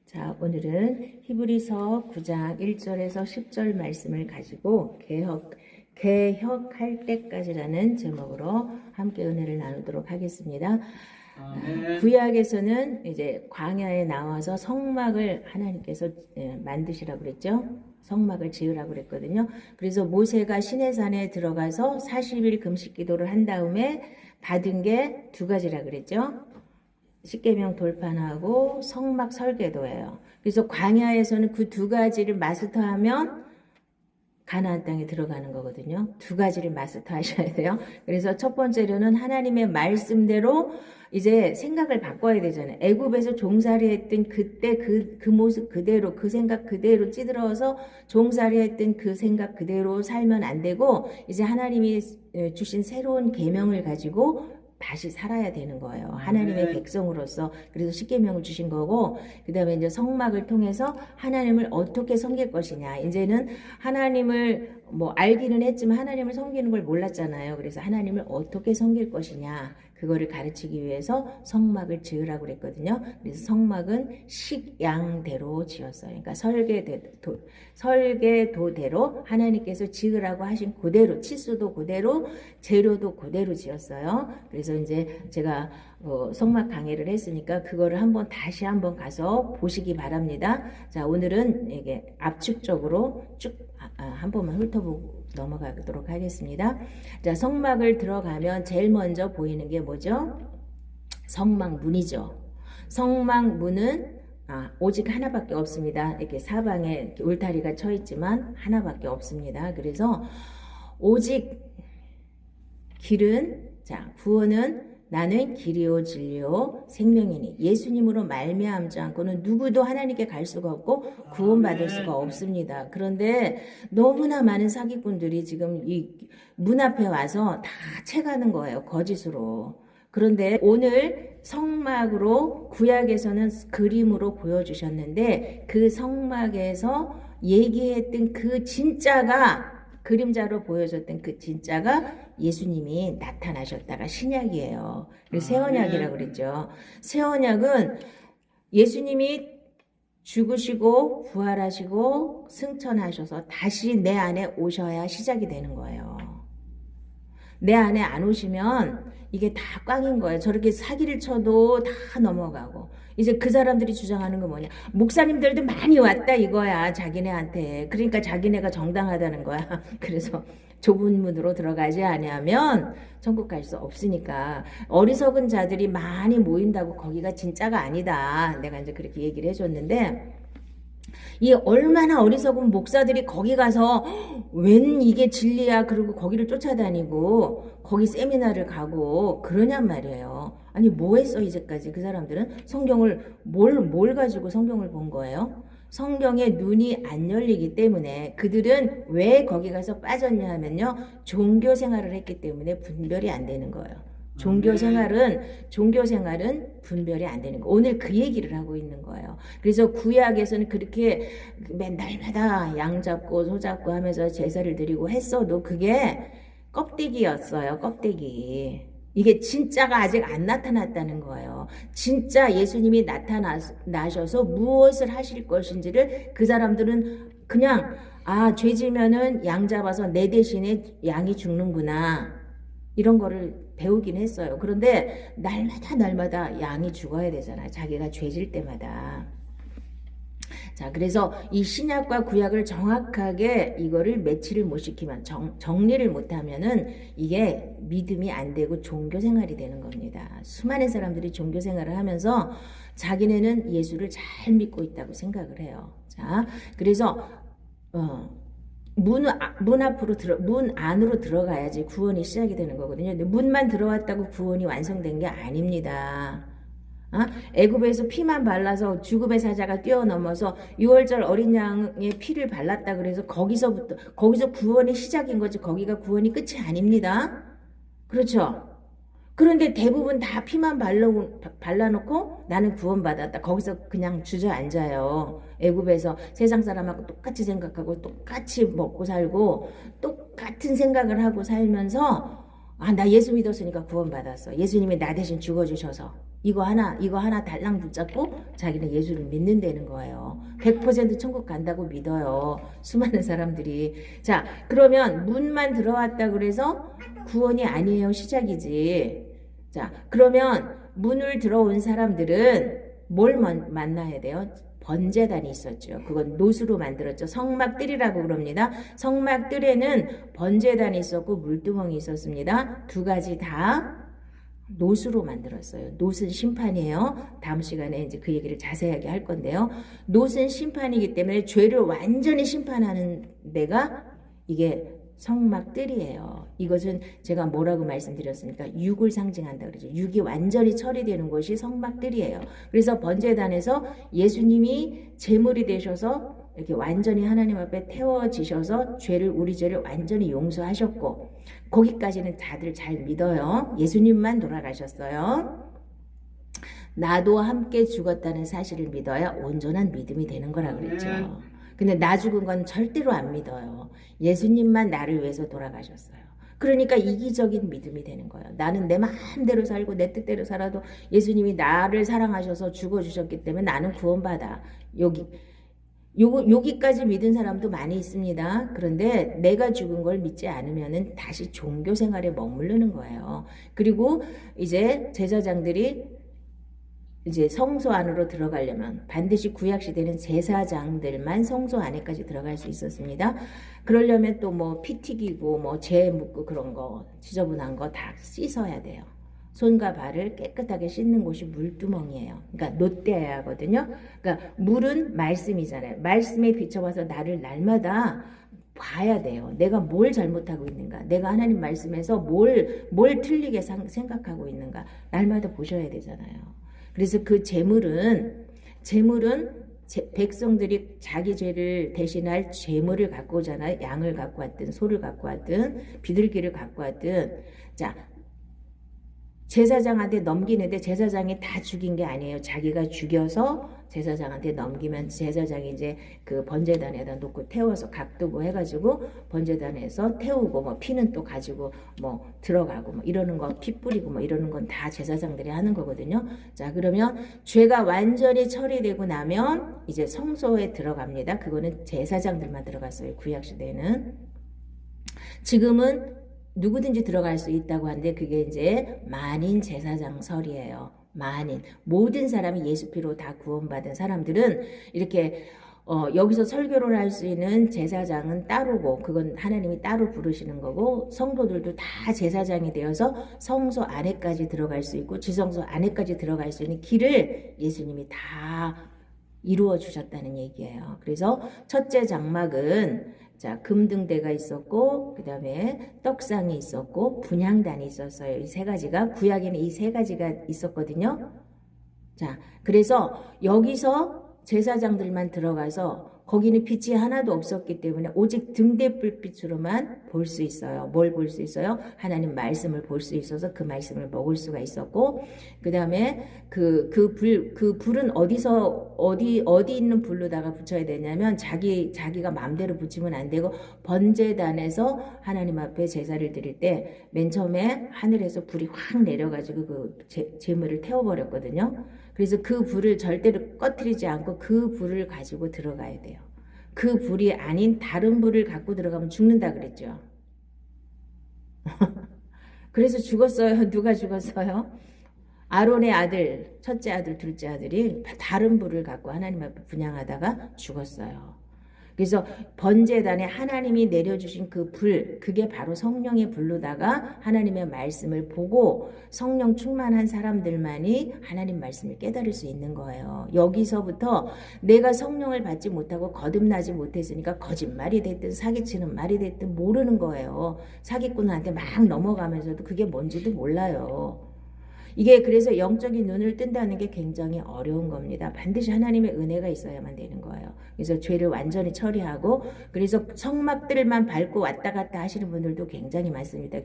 자, 오늘은 히브리서 9장 1절에서 10절 말씀을 가지고 개혁할 때까지라는 제목으로 함께 은혜를 나누도록 하겠습니다. 구약에서는 이제 광야에 나와서 성막을 하나님께서 만드시라고 그랬죠. 성막을 지으라고 그랬거든요. 그래서 모세가 시내산에 들어가서 40일 금식 기도를 한 다음에 받은 게 두 가지라 그랬죠. 십계명 돌판하고 성막 설계도예요. 그래서 광야에서는 그 두 가지를 마스터하면 가나안 땅에 들어가는 거거든요. 두 가지를 마스터하셔야 돼요. 그래서 첫 번째로는 하나님의 말씀대로 이제 생각을 바꿔야 되잖아요. 애굽에서 종살이 했던 그때 그 모습 그대로, 그 생각 그대로 찌들어서 종살이 했던 그 생각 그대로 살면 안 되고, 이제 하나님이 주신 새로운 계명을 가지고 다시 살아야 되는 거예요. 하나님의 백성으로서. 그래서 십계명을 주신 거고, 그 다음에 이제 성막을 통해서 하나님을 어떻게 섬길 것이냐. 이제는 하나님을 알기는 했지만 하나님을 섬기는 걸 몰랐잖아요. 그래서 하나님을 어떻게 섬길 것이냐. 그거를 가르치기 위해서 성막을 지으라고 그랬거든요. 그래서 성막은 식양대로 지었어요. 그러니까 설계도대로 하나님께서 지으라고 하신 그대로, 치수도 그대로, 재료도 그대로 지었어요. 그래서 이제 제가 성막 강의를 했으니까 그거를 다시 한번 가서 보시기 바랍니다. 자, 오늘은 이게 압축적으로 쭉 한 번만 훑어보고 넘어가도록 하겠습니다. 자, 성막을 들어가면 제일 먼저 보이는 게 뭐죠? 성막문이죠. 성막문은 오직 하나밖에 없습니다. 이렇게 사방에 울타리가 쳐 있지만 하나밖에 없습니다. 그래서 오직 길은, 구원은 나는 길이요 진리요 생명이니 예수님으로 말미암지 않고는 누구도 하나님께 갈 수가 없고 구원받을 수가 없습니다. 그런데 너무나 많은 사기꾼들이 지금 이 문 앞에 와서 다 채가는 거예요. 거짓으로. 그런데 오늘 성막으로 구약에서는 그림으로 보여주셨는데 그 성막에서 얘기했던 그 진짜가, 그림자로 보여줬던 그 진짜가 예수님이 나타나셨다가 신약이에요. 그래서 새 언약이라고 그랬죠. 새 언약은 예수님이 죽으시고 부활하시고 승천하셔서 다시 내 안에 오셔야 시작이 되는 거예요. 내 안에 안 오시면 이게 다 꽝인 거예요. 저렇게 사기를 쳐도 다 넘어가고. 이제 그 사람들이 주장하는 건 뭐냐. 목사님들도 많이 왔다 이거야. 자기네한테. 그러니까 자기네가 정당하다는 거야. 그래서 좁은 문으로 들어가지 아니하면 천국 갈 수 없으니까. 어리석은 자들이 많이 모인다고 거기가 진짜가 아니다. 내가 이제 그렇게 얘기를 해줬는데, 이 얼마나 어리석은 목사들이 거기 가서 웬 이게 진리야 그러고 거기를 쫓아다니고 거기 세미나를 가고 그러냔 말이에요. 아니 뭐 했어 이제까지 그 사람들은? 성경을 뭘 가지고 성경을 본 거예요? 성경에 눈이 안 열리기 때문에. 그들은 왜 거기 가서 빠졌냐 하면요, 종교 생활을 했기 때문에 분별이 안 되는 거예요. 종교 생활은 분별이 안 되는 거. 오늘 그 얘기를 하고 있는 거예요. 그래서 구약에서는 그렇게 맨날마다 양 잡고 소 잡고 하면서 제사를 드리고 했어도 그게 껍데기였어요. 껍데기. 이게 진짜가 아직 안 나타났다는 거예요. 진짜 예수님이 나타나셔서 무엇을 하실 것인지를 그 사람들은 그냥 죄 지면은 양 잡아서 내 대신에 양이 죽는구나. 이런 거를 배우긴 했어요. 그런데 날마다 양이 죽어야 되잖아요. 자기가 죄질 때마다. 자, 그래서 이 신약과 구약을 정확하게 이거를 매치를 못 시키면, 정리를 못 하면은 이게 믿음이 안 되고 종교 생활이 되는 겁니다. 수많은 사람들이 종교 생활을 하면서 자기네는 예수를 잘 믿고 있다고 생각을 해요. 자, 그래서 문 안으로 들어가야지 구원이 시작이 되는 거거든요. 근데 문만 들어왔다고 구원이 완성된 게 아닙니다. 애굽에서 피만 발라서 죽음의 사자가 뛰어넘어서 6월절 어린 양의 피를 발랐다 그래서 거기서 구원이 시작인 거지, 거기가 구원이 끝이 아닙니다. 그렇죠? 그런데 대부분 다 피만 발라놓고 나는 구원받았다. 거기서 그냥 주저앉아요. 애굽에서 세상 사람하고 똑같이 생각하고 똑같이 먹고 살고 똑같은 생각을 하고 살면서 나 예수 믿었으니까 구원받았어. 예수님이 나 대신 죽어주셔서. 이거 하나 달랑 붙잡고 자기는 예수를 믿는다는 거예요. 100% 천국 간다고 믿어요. 수많은 사람들이. 자, 그러면 문만 들어왔다 그래서 구원이 아니에요. 시작이지. 자, 그러면 문을 들어온 사람들은 뭘 만나야 돼요? 번제단이 있었죠. 그건 노수로 만들었죠. 성막들이라고 그럽니다. 성막들에는 번제단이 있었고 물두멍이 있었습니다. 두 가지 다 노수로 만들었어요. 노는 심판이에요. 다음 시간에 이제 그 얘기를 자세하게 할 건데요. 노는 심판이기 때문에 죄를 완전히 심판하는 데가 이게 성막들이에요. 이것은 제가 뭐라고 말씀드렸습니까? 육을 상징한다 그러죠. 육이 완전히 처리되는 곳이 성막들이에요. 그래서 번제단에서 예수님이 제물이 되셔서 이렇게 완전히 하나님 앞에 태워지셔서 우리 죄를 완전히 용서하셨고, 거기까지는 다들 잘 믿어요. 예수님만 돌아가셨어요. 나도 함께 죽었다는 사실을 믿어야 온전한 믿음이 되는 거라 그랬죠. 근데 나 죽은 건 절대로 안 믿어요. 예수님만 나를 위해서 돌아가셨어요. 그러니까 이기적인 믿음이 되는 거예요. 나는 내 마음대로 살고 내 뜻대로 살아도 예수님이 나를 사랑하셔서 죽어주셨기 때문에 나는 구원받아. 여기까지 믿은 사람도 많이 있습니다. 그런데 내가 죽은 걸 믿지 않으면은 다시 종교 생활에 머무르는 거예요. 그리고 이제 제사장들이 이제 성소 안으로 들어가려면 반드시 구약 시대는 제사장들만 성소 안에까지 들어갈 수 있었습니다. 그러려면 또 뭐 피 튀기고 뭐 재 묻고 그런 거 지저분한 거 다 씻어야 돼요. 손과 발을 깨끗하게 씻는 곳이 물두멍이에요. 그러니까 놋대야 하거든요. 그러니까 물은 말씀이잖아요. 말씀에 비춰봐서 나를 날마다 봐야 돼요. 내가 뭘 잘못하고 있는가? 내가 하나님 말씀에서 뭘 틀리게 생각하고 있는가? 날마다 보셔야 되잖아요. 그래서 그 제물은 백성들이 자기 죄를 대신할 제물을 갖고 오잖아요. 양을 갖고 왔든 소를 갖고 왔든 비둘기를 갖고 왔든, 자, 제사장한테 넘기는데 제사장이 다 죽인 게 아니에요. 자기가 죽여서 제사장한테 넘기면 제사장이 이제 그 번제단에다 놓고 태워서 각두고 해가지고 번제단에서 태우고 뭐 피는 또 가지고 뭐 들어가고 뭐 이러는 거, 피 뿌리고 뭐 이러는 건 다 제사장들이 하는 거거든요. 자, 그러면 죄가 완전히 처리되고 나면 이제 성소에 들어갑니다. 그거는 제사장들만 들어갔어요. 구약시대에는. 지금은 누구든지 들어갈 수 있다고 하는데 그게 이제 만인 제사장설이에요. 만인. 모든 사람이 예수 피로 다 구원받은 사람들은 이렇게 여기서 설교를 할 수 있는 제사장은 따로고 그건 하나님이 따로 부르시는 거고 성도들도 다 제사장이 되어서 성소 안에까지 들어갈 수 있고 지성소 안에까지 들어갈 수 있는 길을 예수님이 다 이루어 주셨다는 얘기예요. 그래서 첫째 장막은 자, 금등대가 있었고 그다음에 떡상이 있었고 분향단이 있었어요. 이 세 가지가 구약에는 이 세 가지가 있었거든요. 자, 그래서 여기서 제사장들만 들어가서 거기는 빛이 하나도 없었기 때문에 오직 등대 불빛으로만 볼 수 있어요. 뭘 볼 수 있어요? 하나님 말씀을 볼 수 있어서 그 말씀을 먹을 수가 있었고, 그 다음에 그 불은 어디 있는 불로다가 붙여야 되냐면 자기가 마음대로 붙이면 안 되고 번제단에서 하나님 앞에 제사를 드릴 때 맨 처음에 하늘에서 불이 확 내려가지고 그 제물을 태워버렸거든요. 그래서 그 불을 절대로 꺼트리지 않고 그 불을 가지고 들어가야 돼요. 그 불이 아닌 다른 불을 갖고 들어가면 죽는다 그랬죠. 그래서 죽었어요. 누가 죽었어요? 아론의 아들, 첫째 아들, 둘째 아들이 다른 불을 갖고 하나님 앞에 분향하다가 죽었어요. 그래서 번제단에 하나님이 내려주신 그 불, 그게 바로 성령의 불로다가 하나님의 말씀을 보고 성령 충만한 사람들만이 하나님 말씀을 깨달을 수 있는 거예요. 여기서부터 내가 성령을 받지 못하고 거듭나지 못했으니까 거짓말이 됐든 사기치는 말이 됐든 모르는 거예요. 사기꾼한테 막 넘어가면서도 그게 뭔지도 몰라요. 이게 그래서 영적인 눈을 뜬다는 게 굉장히 어려운 겁니다. 반드시 하나님의 은혜가 있어야만 되는 거예요. 그래서 죄를 완전히 처리하고 그래서 성막들만 밟고 왔다 갔다 하시는 분들도 굉장히 많습니다.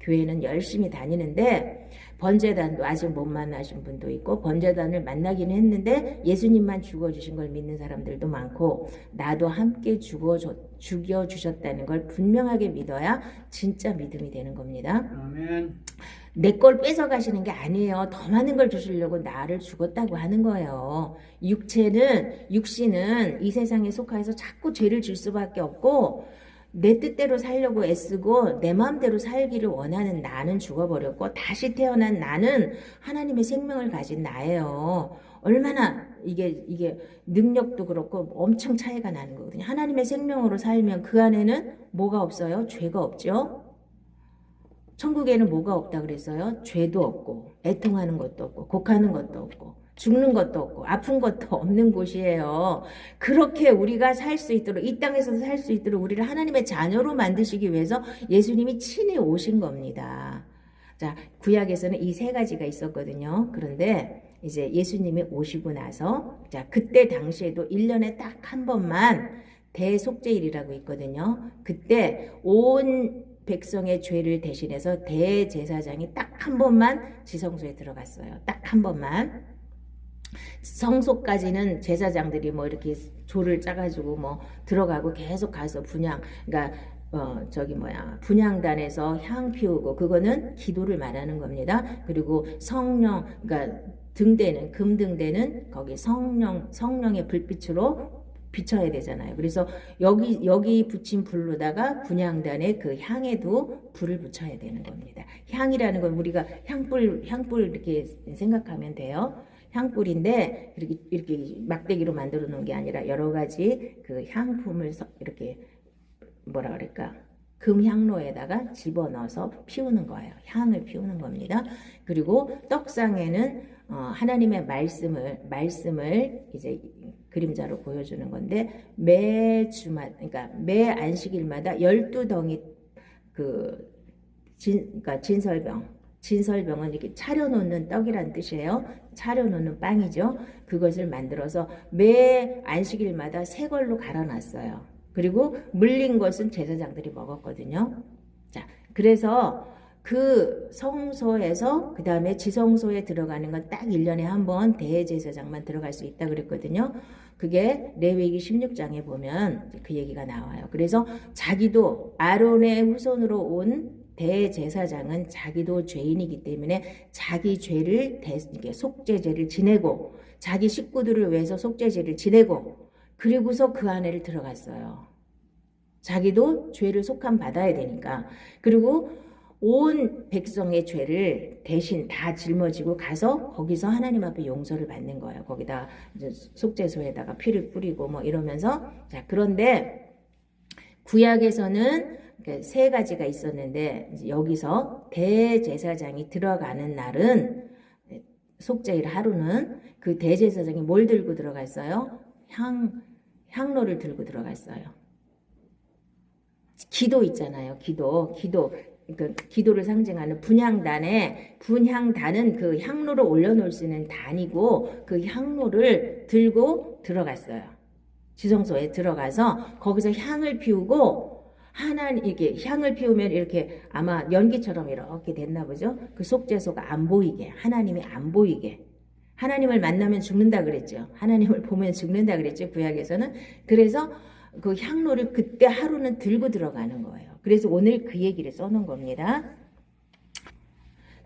교회는 열심히 다니는데 번제단도 아직 못 만나신 분도 있고 번제단을 만나기는 했는데 예수님만 죽어주신 걸 믿는 사람들도 많고 나도 함께 죽여주셨다는 걸 분명하게 믿어야 진짜 믿음이 되는 겁니다. 아멘. 내 걸 뺏어 가시는 게 아니에요. 더 많은 걸 주시려고 나를 죽었다고 하는 거예요. 육신은 이 세상에 속하여서 자꾸 죄를 질 수밖에 없고, 내 뜻대로 살려고 애쓰고 내 마음대로 살기를 원하는 나는 죽어버렸고, 다시 태어난 나는 하나님의 생명을 가진 나예요. 얼마나 이게 능력도 그렇고 엄청 차이가 나는 거거든요. 하나님의 생명으로 살면 그 안에는 뭐가 없어요? 죄가 없죠. 천국에는 뭐가 없다 그랬어요? 죄도 없고, 애통하는 것도 없고, 곡하는 것도 없고, 죽는 것도 없고, 아픈 것도 없는 곳이에요. 그렇게 우리가 살 수 있도록, 이 땅에서도 살 수 있도록 우리를 하나님의 자녀로 만드시기 위해서 예수님이 친히 오신 겁니다. 자, 구약에서는 이 세 가지가 있었거든요. 그런데 이제 예수님이 오시고 나서, 자, 그때 당시에도 1년에 딱 한 번만 대속죄일이라고 있거든요. 그때 온 백성의 죄를 대신해서 대제사장이 딱 한 번만 지성소에 들어갔어요. 딱 한 번만. 성소까지는 제사장들이 뭐 이렇게 조를 짜가지고 뭐 들어가고 계속 가서 그러니까 분향단에서 향 피우고, 그거는 기도를 말하는 겁니다. 그리고 성령, 그러니까 금등대는 거기 성령의 불빛으로 비춰야 되잖아요. 그래서 여기 붙인 불로다가 분향단에 그 향에도 불을 붙여야 되는 겁니다. 향이라는 건 우리가 향불 이렇게 생각하면 돼요. 향불인데 이렇게 막대기로 만들어 놓은 게 아니라 여러 가지 그 향품을 이렇게 뭐라 그럴까? 금향로에다가 집어넣어서 피우는 거예요. 향을 피우는 겁니다. 그리고 떡상에는 하나님의 말씀을 이제 그림자로 보여주는 건데, 그러니까 매 안식일마다 12덩이 그러니까 진설병은 이렇게 차려놓는 떡이란 뜻이에요. 차려놓는 빵이죠. 그것을 만들어서 매 안식일마다 새 걸로 갈아놨어요. 그리고 물린 것은 제사장들이 먹었거든요. 자, 그래서 그 성소에서 그 다음에 지성소에 들어가는 건 딱 1년에 한 번 대제사장만 들어갈 수 있다 그랬거든요. 그게 레위기 16장에 보면 그 얘기가 나와요. 그래서 자기도 아론의 후손으로 온 대제사장은 자기도 죄인이기 때문에 자기 죄를 속죄제를 지내고, 자기 식구들을 위해서 속죄제를 지내고, 그리고서 그 안에를 들어갔어요. 자기도 죄를 속함 받아야 되니까. 그리고 온 백성의 죄를 대신 다 짊어지고 가서 거기서 하나님 앞에 용서를 받는 거예요. 거기다 이제 속죄소에다가 피를 뿌리고 뭐 이러면서. 자, 그런데 구약에서는 세 가지가 있었는데, 여기서 대제사장이 들어가는 날은, 속죄일 하루는 그 대제사장이 뭘 들고 들어갔어요? 향로를 들고 들어갔어요. 기도 있잖아요. 기도를 상징하는 분향단은 그 향로를 올려놓을 수 있는 단이고, 그 향로를 들고 들어갔어요. 지성소에 들어가서 거기서 향을 피우고, 이게 향을 피우면 이렇게 아마 연기처럼 이렇게 됐나 보죠. 그 속죄소가 안 보이게, 하나님이 안 보이게. 하나님을 만나면 죽는다 그랬죠. 하나님을 보면 죽는다 그랬죠. 구약에서는. 그래서 그 향로를 그때 하루는 들고 들어가는 거예요. 그래서 오늘 그 얘기를 써놓은 겁니다.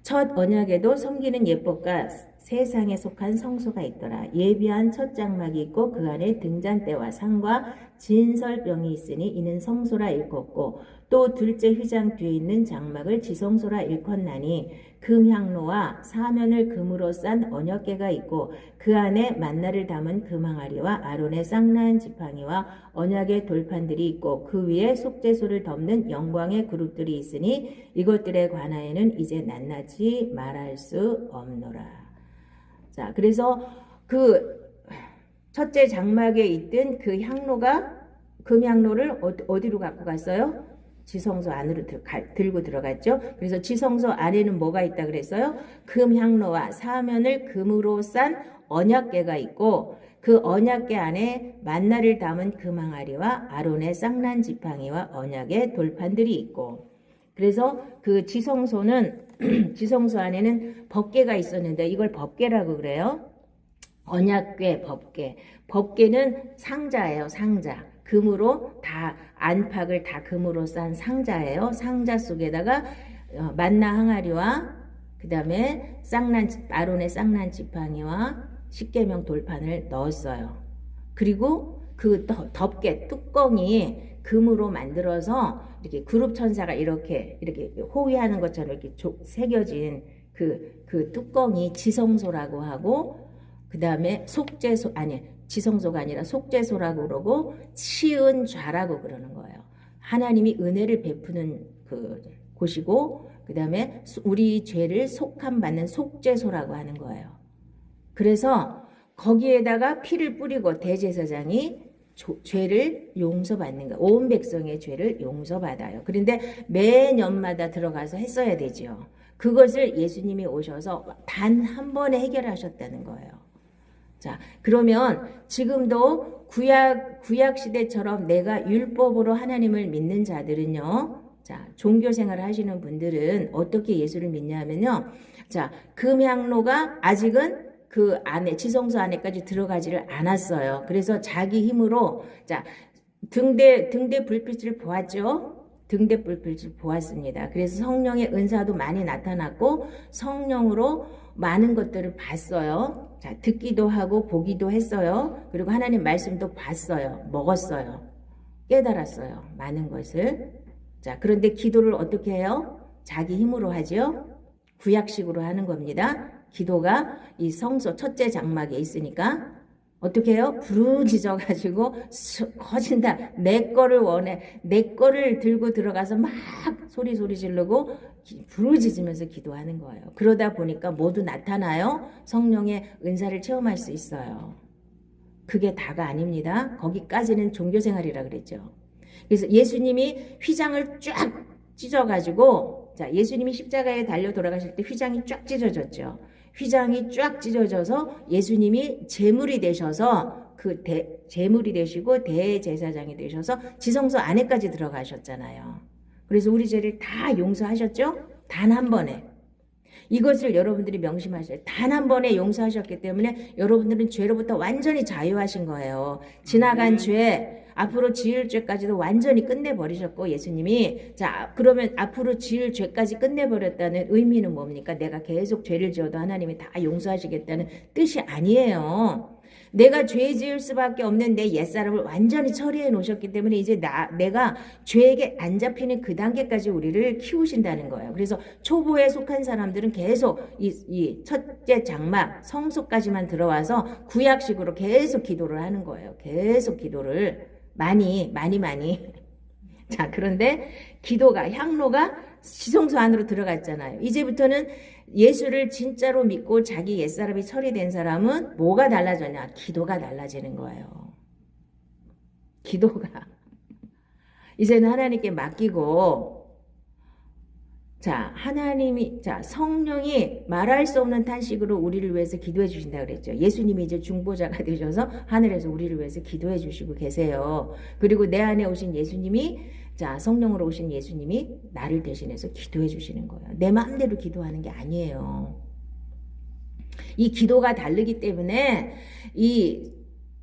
첫 언약에도 섬기는 예법과 세상에 속한 성소가 있더라. 예비한 첫 장막이 있고 그 안에 등잔대와 상과 진설병이 있으니 이는 성소라 일컫고, 또 둘째 휘장 뒤에 있는 장막을 지성소라 일컫나니, 금향로와 사면을 금으로 싼 언약궤가 있고 그 안에 만나를 담은 금항아리와 아론의 쌍난 지팡이와 언약의 돌판들이 있고 그 위에 속죄소를 덮는 영광의 그룹들이 있으니 이것들에 관하여는 이제 낱낱이 말할 수 없노라. 자, 그래서 그 첫째 장막에 있던 그 향로가, 금향로를 어디로 갖고 갔어요? 지성소 안으로 들고 들어갔죠. 그래서 지성소 안에는 뭐가 있다 그랬어요? 금향로와 사면을 금으로 싼 언약궤가 있고, 그 언약궤 안에 만나를 담은 금항아리와 아론의 쌍난 지팡이와 언약의 돌판들이 있고, 그래서 그 지성소는 지성소 안에는 법궤가 있었는데 이걸 법궤라고 그래요. 언약궤, 법궤. 법궤는 상자예요, 상자. 금으로 다, 안팎을 다 금으로 싼 상자예요. 상자 속에다가 만나 항아리와 그 다음에 아론의 쌍난 지팡이와 십계명 돌판을 넣었어요. 그리고 그 덮개 뚜껑이 금으로 만들어서 이렇게 그룹 천사가 이렇게 호위하는 것처럼 이렇게 새겨진 그 뚜껑이 지성소라고 하고, 그 다음에 지성소가 아니라 속죄소라고 그러고 치은좌라고 그러는 거예요. 하나님이 은혜를 베푸는 그 곳이고, 그 다음에 우리 죄를 속함받는 속죄소라고 하는 거예요. 그래서 거기에다가 피를 뿌리고 대제사장이 죄를 용서받는 거예요. 온 백성의 죄를 용서받아요. 그런데 매년마다 들어가서 했어야 되죠. 그것을 예수님이 오셔서 단 한 번에 해결하셨다는 거예요. 자, 그러면 지금도 구약 시대처럼 내가 율법으로 하나님을 믿는 자들은요, 자, 종교 생활을 하시는 분들은 어떻게 예수를 믿냐 하면요, 자, 금향로가 아직은 그 안에, 지성소 안에까지 들어가지를 않았어요. 그래서 자기 힘으로, 자, 등대 불빛을 보았죠? 등대 불빛을 보았습니다. 그래서 성령의 은사도 많이 나타났고, 성령으로 많은 것들을 봤어요. 자, 듣기도 하고, 보기도 했어요. 그리고 하나님 말씀도 봤어요. 먹었어요. 깨달았어요. 많은 것을. 자, 그런데 기도를 어떻게 해요? 자기 힘으로 하죠? 구약식으로 하는 겁니다. 기도가 이 성소 첫째 장막에 있으니까 어떻게 해요? 부르짖어가지고 커진다. 내 거를 원해. 내 거를 들고 들어가서 막 소리 지르고 부르짖으면서 기도하는 거예요. 그러다 보니까 모두 나타나요. 성령의 은사를 체험할 수 있어요. 그게 다가 아닙니다. 거기까지는 종교생활이라 그랬죠. 그래서 예수님이 휘장을 쫙 찢어가지고, 자, 예수님이 십자가에 달려 돌아가실 때 휘장이 쫙 찢어졌죠. 휘장이 쫙 찢어져서 예수님이 제물이 되셔서 제물이 되시고 대제사장이 되셔서 지성소 안에까지 들어가셨잖아요. 그래서 우리 죄를 다 용서하셨죠? 단 한 번에. 이것을 여러분들이 명심하셔야 돼요. 단 한 번에 용서하셨기 때문에 여러분들은 죄로부터 완전히 자유하신 거예요. 지나간 죄, 앞으로 지을 죄까지도 완전히 끝내버리셨고, 예수님이. 자, 그러면 앞으로 지을 죄까지 끝내버렸다는 의미는 뭡니까? 내가 계속 죄를 지어도 하나님이 다 용서하시겠다는 뜻이 아니에요. 내가 죄 지을 수밖에 없는 내 옛사람을 완전히 처리해 놓으셨기 때문에 이제 내가 죄에게 안 잡히는 그 단계까지 우리를 키우신다는 거예요. 그래서 초보에 속한 사람들은 계속 이 첫째 장막 성소까지만 들어와서 구약식으로 계속 기도를 하는 거예요. 계속 기도를 많이. 자, 그런데 기도가, 향로가 지성소 안으로 들어갔잖아요. 이제부터는 예수를 진짜로 믿고 자기 옛사람이 처리된 사람은 뭐가 달라졌냐? 기도가 달라지는 거예요. 기도가. 이제는 하나님께 맡기고, 자, 성령이 말할 수 없는 탄식으로 우리를 위해서 기도해 주신다 그랬죠. 예수님이 이제 중보자가 되셔서 하늘에서 우리를 위해서 기도해 주시고 계세요. 그리고 내 안에 오신 예수님이, 자, 성령으로 오신 예수님이 나를 대신해서 기도해 주시는 거예요. 내 마음대로 기도하는 게 아니에요. 이 기도가 다르기 때문에 이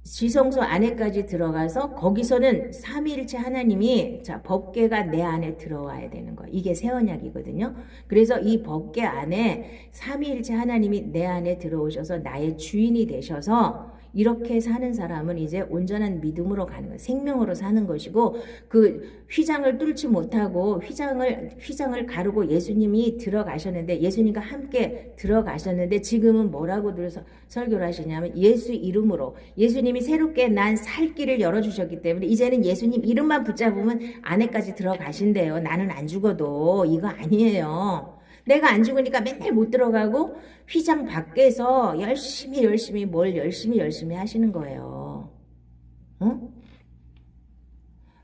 지성소 안에까지 들어가서 거기서는 삼위일체 하나님이, 자, 법궤가 내 안에 들어와야 되는 거예요. 이게 새 언약이거든요. 그래서 이 법궤 안에 삼위일체 하나님이 내 안에 들어오셔서 나의 주인이 되셔서 이렇게 사는 사람은 이제 온전한 믿음으로 가는 거예요. 생명으로 사는 것이고, 그 휘장을 뚫지 못하고 휘장을 가르고 예수님이 들어가셨는데, 예수님과 함께 들어가셨는데, 지금은 뭐라고 설교를 하시냐면 예수 이름으로, 예수님이 새롭게 난 살 길을 열어주셨기 때문에 이제는 예수님 이름만 붙잡으면 안에까지 들어가신대요. 나는 안 죽어도. 이거 아니에요. 내가 안 죽으니까 맨날 못 들어가고 휘장 밖에서 열심히 하시는 거예요. 어?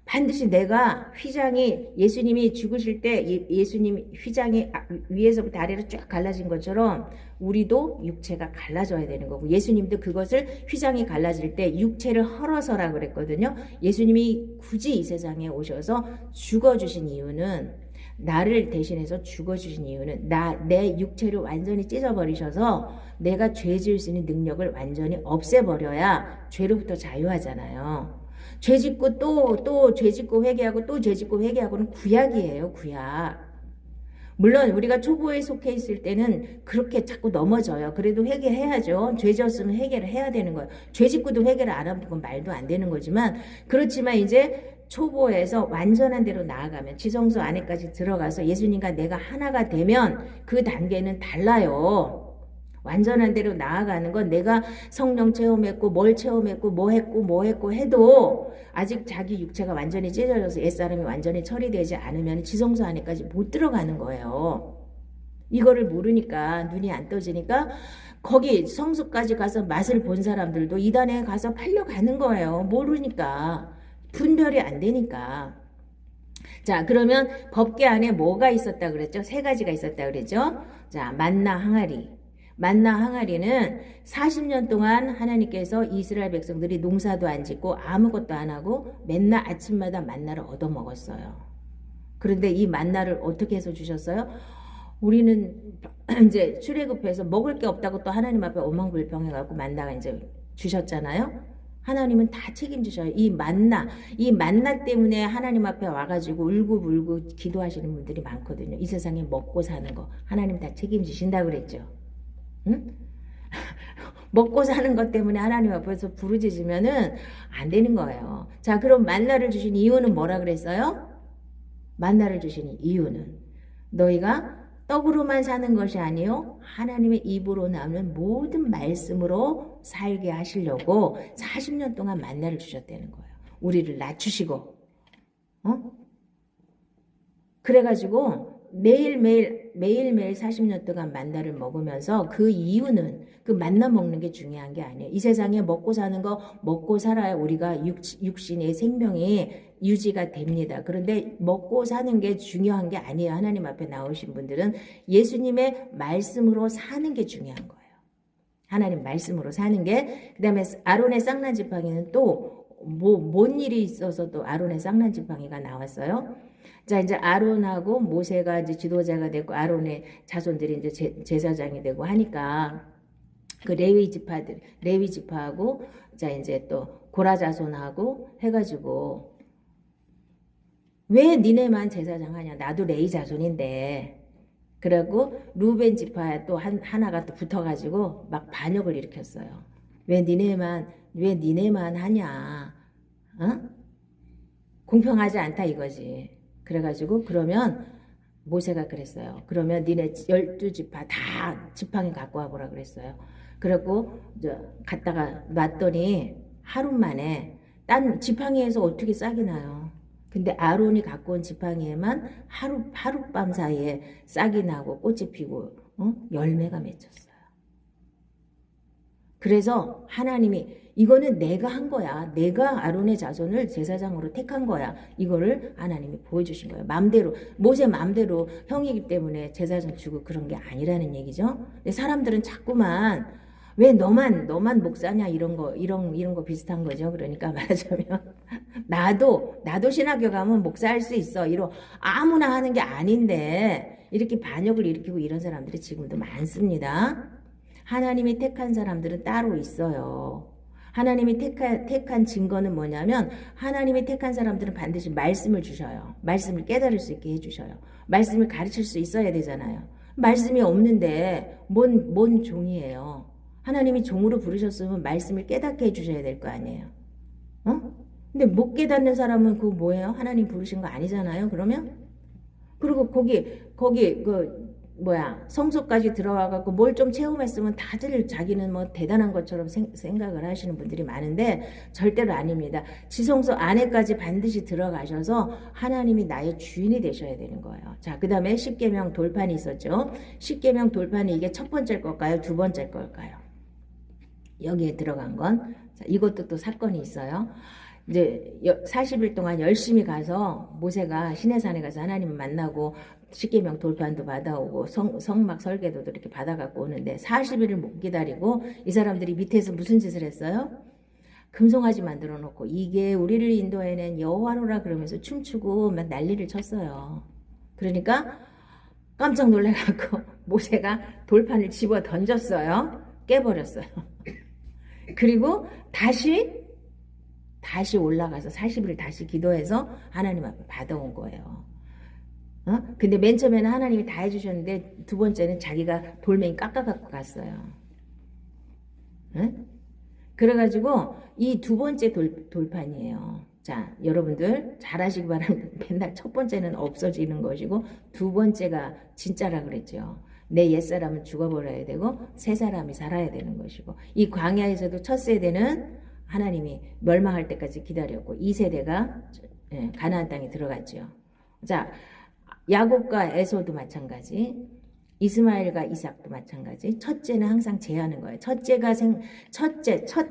반드시 내가 휘장이, 예수님이 죽으실 때 예수님 휘장이 위에서부터 아래로 쫙 갈라진 것처럼 우리도 육체가 갈라져야 되는 거고, 예수님도 그것을 휘장이 갈라질 때 육체를 헐어서라 그랬거든요. 예수님이 굳이 이 세상에 오셔서 죽어주신 이유는, 나를 대신해서 죽어주신 이유는 내 육체를 완전히 찢어버리셔서 내가 죄 지을 수 있는 능력을 완전히 없애버려야 죄로부터 자유하잖아요. 죄 짓고 또 죄 짓고 회개하고 또 죄 짓고 회개하고는 구약이에요. 구약. 물론 우리가 초보에 속해 있을 때는 그렇게 자꾸 넘어져요. 그래도 회개해야죠. 죄 지었으면 회개를 해야 되는 거예요. 죄 짓고도 회개를 안 하면 그건 말도 안 되는 거지만, 그렇지만 이제 초보에서 완전한 대로 나아가면, 지성소 안에까지 들어가서 예수님과 내가 하나가 되면 그 단계는 달라요. 완전한 대로 나아가는 건 내가 성령 체험했고 뭘 체험했고 뭐 했고 해도 아직 자기 육체가 완전히 찢어져서 옛사람이 완전히 처리되지 않으면 지성소 안에까지 못 들어가는 거예요. 이거를 모르니까, 눈이 안 떠지니까 거기 성소까지 가서 맛을 본 사람들도 이단에 가서 팔려가는 거예요. 모르니까, 분별이 안 되니까. 자, 그러면 법궤 안에 뭐가 있었다 그랬죠? 세 가지가 있었다 그랬죠? 자, 만나 항아리. 만나 항아리는 40년 동안 하나님께서 이스라엘 백성들이 농사도 안 짓고 아무것도 안 하고 맨날 아침마다 만나를 얻어 먹었어요. 그런데 이 만나를 어떻게 해서 주셨어요? 우리는 이제 출애굽해서 먹을 게 없다고 또 하나님 앞에 오망불평해갖고 만나가 이제 주셨잖아요. 하나님은 다 책임지셔요. 이 만나 때문에 하나님 앞에 와가지고 울고불고 기도하시는 분들이 많거든요. 이 세상에 먹고 사는 거 하나님 다 책임지신다 그랬죠. 응? 먹고 사는 것 때문에 하나님 앞에서 부르짖으면은 안 되는 거예요. 자, 그럼 만나를 주신 이유는 뭐라 그랬어요? 만나를 주신 이유는 너희가 떡으로만 사는 것이 아니요 하나님의 입으로 나오는 모든 말씀으로 살게 하시려고 40년 동안 만나를 주셨다는 거예요. 우리를 낮추시고, 그래가지고 매일매일 40년 동안 만나를 먹으면서, 그 이유는 그 만나 먹는 게 중요한 게 아니에요. 이 세상에 먹고 사는 거 먹고 살아야 우리가 육신의 생명이 유지가 됩니다. 그런데 먹고 사는 게 중요한 게 아니에요. 하나님 앞에 나오신 분들은 예수님의 말씀으로 사는 게 중요한 거예요. 하나님 말씀으로 사는 게. 그 다음에 아론의 쌍난 지팡이는 또 뭔 일이 있어서 또 아론의 쌍난 지팡이가 나왔어요. 자, 이제 아론하고 모세가 이제 지도자가 되고 아론의 자손들이 이제 제사장이 되고 하니까 그 레위 지파하고 자 이제 또 고라 자손하고 해가지고 왜 니네만 제사장 하냐? 나도 레위 자손인데. 그리고 루벤 지파 또 하나가 또 붙어가지고 막 반역을 일으켰어요. 왜 니네만 하냐? 공평하지 않다 이거지. 그래가지고 그러면 모세가 그랬어요. 그러면 니네 12지파 다 지팡이 갖고 와보라 그랬어요. 그리고 갔다가 놨더니 하루 만에 딴 지팡이에서 어떻게 싹이 나요. 근데 아론이 갖고 온 지팡이에만 하룻밤 사이에 싹이 나고 꽃이 피고 열매가 맺혔어요. 그래서 하나님이 이거는 내가 한 거야. 내가 아론의 자손을 제사장으로 택한 거야. 이거를 하나님이 보여주신 거예요. 맘대로, 모세 맘대로 형이기 때문에 제사장 주고 그런 게 아니라는 얘기죠. 근데 사람들은 자꾸만 왜 너만 목사냐 이런 거 비슷한 거죠. 그러니까 말하자면 나도 신학교 가면 목사할 수 있어. 아무나 하는 게 아닌데 이렇게 반역을 일으키고 이런 사람들이 지금도 많습니다. 하나님이 택한 사람들은 따로 있어요. 하나님이 택한 증거는 뭐냐면 하나님이 택한 사람들은 반드시 말씀을 주셔요. 말씀을 깨달을 수 있게 해주셔요. 말씀을 가르칠 수 있어야 되잖아요. 말씀이 없는데 뭔 종이에요. 하나님이 종으로 부르셨으면 말씀을 깨닫게 해주셔야 될 거 아니에요. 근데 못 깨닫는 사람은 그거 뭐예요? 하나님 부르신 거 아니잖아요. 그러면? 그리고 거기 성소까지 들어와갖고 뭘 좀 체험했으면 다들 자기는 뭐 대단한 것처럼 생각을 하시는 분들이 많은데 절대로 아닙니다. 지성소 안에까지 반드시 들어가셔서 하나님이 나의 주인이 되셔야 되는 거예요. 자, 그 다음에 십계명 돌판이 있었죠. 십계명 돌판이 이게 첫 번째 걸까요? 두 번째 걸까요? 여기에 들어간 건, 자, 이것도 또 사건이 있어요. 이제 40일 동안 열심히 가서 모세가 시내산에 가서 하나님을 만나고 십계명 돌판도 받아오고 성막 설계도도 이렇게 받아갖고 오는데 40일을 못 기다리고 이 사람들이 밑에서 무슨 짓을 했어요? 금송아지 만들어 놓고 이게 우리를 인도해낸 여호와로라 그러면서 춤추고 막 난리를 쳤어요. 그러니까 깜짝 놀래갖고 모세가 돌판을 집어 던졌어요. 깨버렸어요. 그리고 다시 올라가서 40일 다시 기도해서 하나님 앞에 받아온 거예요. 근데 맨 처음에는 하나님이 다 해주셨는데 두 번째는 자기가 돌멩이 깎아갖고 갔어요. 응? 그래가지고 이 두 번째 돌판이에요. 자, 여러분들 잘하시기 바랍니다. 맨날 첫 번째는 없어지는 것이고 두 번째가 진짜라 그랬죠. 내 옛사람은 죽어버려야 되고 새 사람이 살아야 되는 것이고, 이 광야에서도 첫 세대는 하나님이 멸망할 때까지 기다렸고 2세대가 가나안 땅에 들어갔죠. 자, 야곱과 에서도 마찬가지, 이스마엘과 이삭도 마찬가지. 첫째는 항상 제하는 거예요. 첫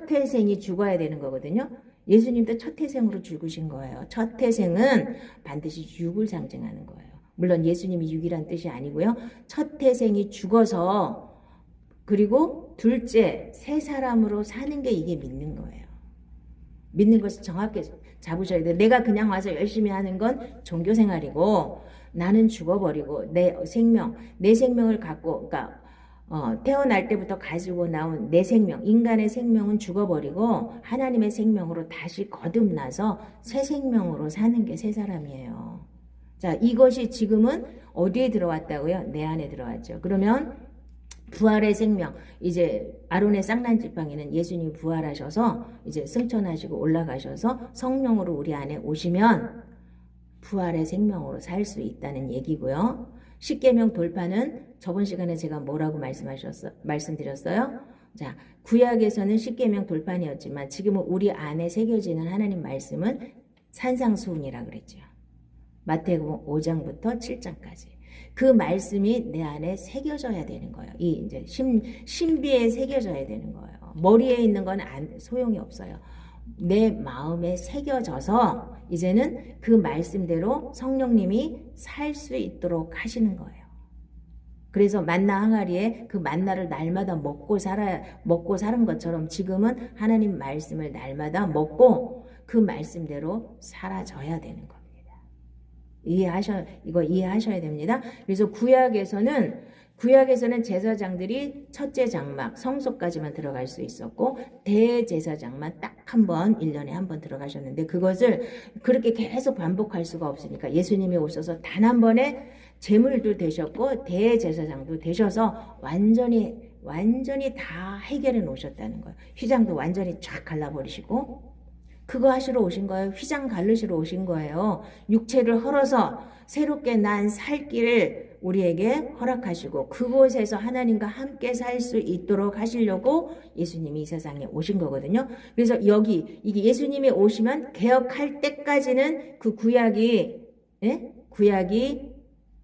태생이 죽어야 되는 거거든요. 예수님도 첫 태생으로 죽으신 거예요. 첫 태생은 반드시 육을 상징하는 거예요. 물론 예수님이 육이란 뜻이 아니고요. 첫 태생이 죽어서, 그리고 둘째 새 사람으로 사는 게 이게 믿는 거예요. 믿는 것을 정확히 잡으셔야 돼요. 내가 그냥 와서 열심히 하는 건 종교생활이고, 나는 죽어버리고 내 생명을 갖고, 그러니까 태어날 때부터 가지고 나온 내 생명, 인간의 생명은 죽어버리고 하나님의 생명으로 다시 거듭나서 새 생명으로 사는 게 새 사람이에요. 자, 이것이 지금은 어디에 들어왔다고요? 내 안에 들어왔죠. 그러면 부활의 생명, 이제 아론의 쌍난지팡이는 예수님이 부활하셔서 이제 승천하시고 올라가셔서 성령으로 우리 안에 오시면 부활의 생명으로 살 수 있다는 얘기고요. 십계명 돌파는 저번 시간에 제가 뭐라고 말씀드렸어요? 자, 구약에서는 십계명 돌판이었지만 지금은 우리 안에 새겨지는 하나님 말씀은 산상수훈이라 그랬죠. 마태복음 5장부터 7장까지. 그 말씀이 내 안에 새겨져야 되는 거예요. 이 이제 신비에 새겨져야 되는 거예요. 머리에 있는 건 소용이 없어요. 내 마음에 새겨져서 이제는 그 말씀대로 성령님이 살 수 있도록 하시는 거예요. 그래서 만나 항아리에 그 만나를 날마다 먹고 사는 것처럼 지금은 하나님 말씀을 날마다 먹고 그 말씀대로 살아져야 되는 겁니다. 이거 이해하셔야 됩니다. 그래서 구약에서는 제사장들이 첫째 장막 성소까지만 들어갈 수 있었고 대제사장만 딱 한 번, 1년에 한 번 들어가셨는데 그것을 그렇게 계속 반복할 수가 없으니까 예수님이 오셔서 단 한 번에 제물도 되셨고 대제사장도 되셔서 완전히 다 해결해 놓으셨다는 거예요. 휘장도 완전히 쫙 갈라버리시고 그거 하시러 오신 거예요. 휘장 갈르시러 오신 거예요. 육체를 헐어서 새롭게 난 살 길을 우리에게 허락하시고 그곳에서 하나님과 함께 살 수 있도록 하시려고 예수님이 이 세상에 오신 거거든요. 그래서 이게 예수님이 오시면 개혁할 때까지는 그 구약이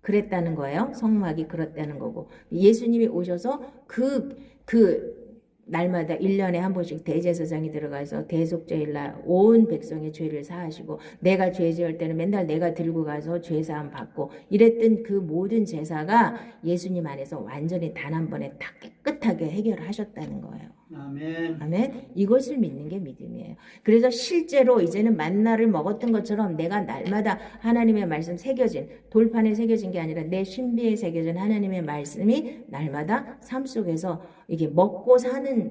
그랬다는 거예요. 성막이 그랬다는 거고 예수님이 오셔서 그 날마다 1년에 한 번씩 대제사장이 들어가서 대속죄일날 온 백성의 죄를 사하시고 내가 죄 지을 때는 맨날 내가 들고 가서 죄사함 받고 이랬던 그 모든 제사가 예수님 안에서 완전히 단 한 번에 다 깨끗하게 해결하셨다는 거예요. 아멘. 아멘. 이것을 믿는 게 믿음이에요. 그래서 실제로 이제는 만나를 먹었던 것처럼 내가 날마다 하나님의 말씀 돌판에 새겨진 게 아니라 내 신비에 새겨진 하나님의 말씀이 날마다 삶 속에서 이게 먹고 사는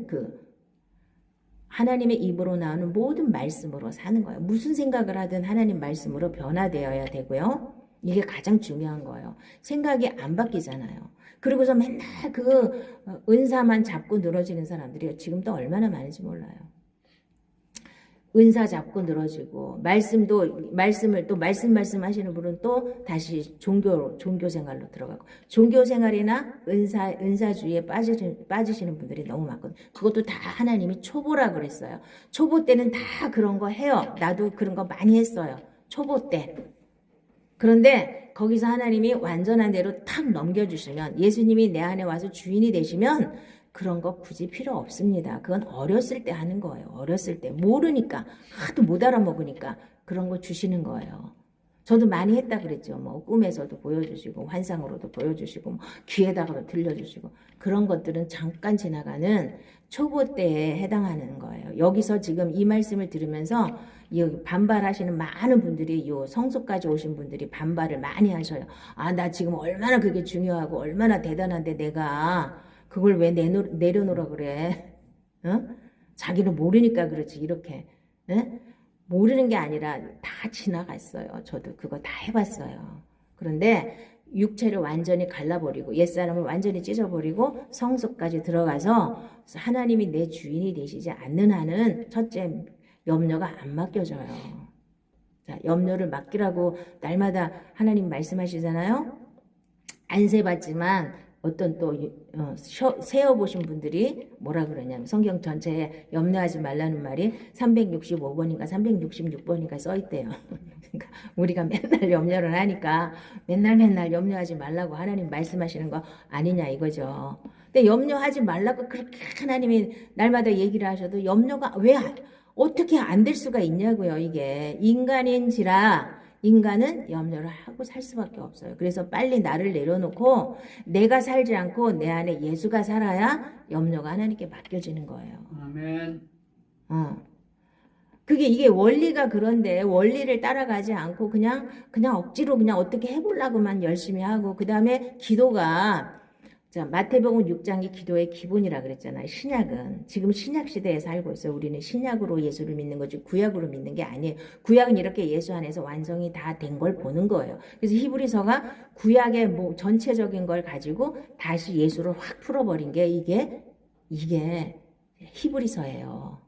하나님의 입으로 나오는 모든 말씀으로 사는 거예요. 무슨 생각을 하든 하나님 말씀으로 변화되어야 되고요. 이게 가장 중요한 거예요. 생각이 안 바뀌잖아요. 그리고서 맨날 은사만 잡고 늘어지는 사람들이 지금도 얼마나 많은지 몰라요. 은사 잡고 늘어지고 말씀을 또 말씀 하시는 분은 또 다시 종교 생활로 들어가고 종교 생활이나 은사주의에 빠지시는 분들이 너무 많거든요. 그것도 다 하나님이 초보라 그랬어요. 초보 때는 다 그런 거 해요. 나도 그런 거 많이 했어요. 초보 때. 그런데 거기서 하나님이 완전한 대로 탁 넘겨주시면 예수님이 내 안에 와서 주인이 되시면 그런 거 굳이 필요 없습니다. 그건 어렸을 때 하는 거예요. 어렸을 때 모르니까 하도 못 알아먹으니까 그런 거 주시는 거예요. 저도 많이 했다 그랬죠. 뭐 꿈에서도 보여주시고 환상으로도 보여주시고 귀에다가도 들려주시고 그런 것들은 잠깐 지나가는 초보 때에 해당하는 거예요. 여기서 지금 이 말씀을 들으면서 반발하시는 많은 분들이 성소까지 오신 분들이 반발을 많이 하셔요. 나 지금 얼마나 그게 중요하고 얼마나 대단한데 내가 그걸 왜 내려놓으라 그래? 자기는 모르니까 그렇지 이렇게. 모르는 게 아니라 다 지나갔어요. 저도 그거 다 해봤어요. 그런데 육체를 완전히 갈라버리고 옛사람을 완전히 찢어버리고 성소까지 들어가서 하나님이 내 주인이 되시지 않는 한은 첫째 염려가 안 맡겨져요. 자, 염려를 맡기라고 날마다 하나님 말씀하시잖아요. 안 세봤지만 어떤 또 세어보신 분들이 뭐라 그러냐면 성경 전체에 염려하지 말라는 말이 365번인가 366번인가 써있대요. 그러니까 우리가 맨날 염려를 하니까 맨날 염려하지 말라고 하나님 말씀하시는 거 아니냐 이거죠. 근데 염려하지 말라고 그렇게 하나님이 날마다 얘기를 하셔도 염려가 왜 어떻게 안 될 수가 있냐고요. 이게 인간인지라 인간은 염려를 하고 살 수밖에 없어요. 그래서 빨리 나를 내려놓고 내가 살지 않고 내 안에 예수가 살아야 염려가 하나님께 맡겨지는 거예요. 아멘. 그게 이게 원리가 그런데 원리를 따라가지 않고 그냥 억지로 그냥 어떻게 해보려고만 열심히 하고 그 다음에 기도가 자, 마태복음 6장이 기도의 기본이라 그랬잖아요. 신약은. 지금 신약 시대에 살고 있어요. 우리는 신약으로 예수를 믿는 거지 구약으로 믿는 게 아니에요. 구약은 이렇게 예수 안에서 완성이 다 된 걸 보는 거예요. 그래서 히브리서가 구약의 뭐 전체적인 걸 가지고 다시 예수를 확 풀어버린 게 이게 히브리서예요.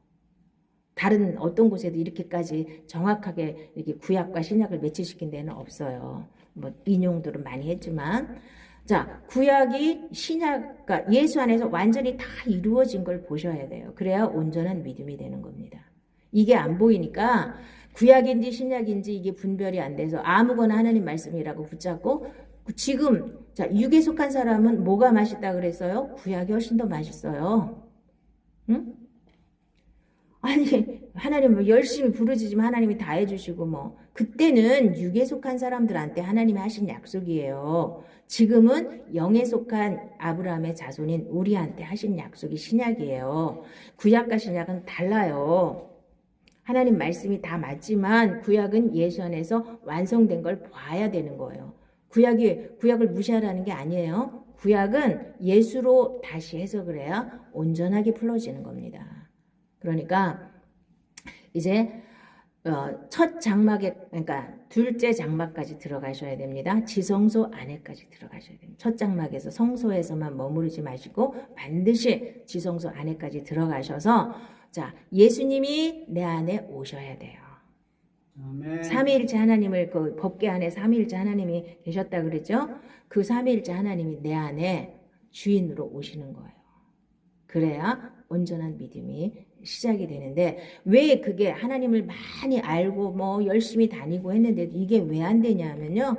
다른 어떤 곳에도 이렇게까지 정확하게 이렇게 구약과 신약을 매치시킨 데는 없어요. 뭐 인용들은 많이 했지만 자, 구약이 신약과 예수 안에서 완전히 다 이루어진 걸 보셔야 돼요. 그래야 온전한 믿음이 되는 겁니다. 이게 안 보이니까 구약인지 신약인지 이게 분별이 안 돼서 아무거나 하나님 말씀이라고 붙잡고 지금 자, 육에 속한 사람은 뭐가 맛있다 그랬어요? 구약이 훨씬 더 맛있어요. 응? 아니 하나님 뭐 열심히 부르짖으면 하나님이 다 해주시고 뭐 그때는 육에 속한 사람들한테 하나님이 하신 약속이에요. 지금은 영에 속한 아브라함의 자손인 우리한테 하신 약속이 신약이에요. 구약과 신약은 달라요. 하나님 말씀이 다 맞지만 구약은 예수 안에서 완성된 걸 봐야 되는 거예요. 구약을 무시하라는 게 아니에요. 구약은 예수로 다시 해석을 해야 온전하게 풀어지는 겁니다. 그러니까 이제 첫 장막에 그러니까 둘째 장막까지 들어가셔야 됩니다. 지성소 안에까지 들어가셔야 됩니다. 첫 장막에서 성소에서만 머무르지 마시고 반드시 지성소 안에까지 들어가셔서 자 예수님이 내 안에 오셔야 돼요. 아멘. 삼위일체 하나님을 그 법궤 안에 삼위일체 하나님이 계셨다 그랬죠? 그 삼위일체 하나님이 내 안에 주인으로 오시는 거예요. 그래야 온전한 믿음이 시작이 되는데 왜 그게 하나님을 많이 알고 뭐 열심히 다니고 했는데도 이게 왜 안 되냐면요.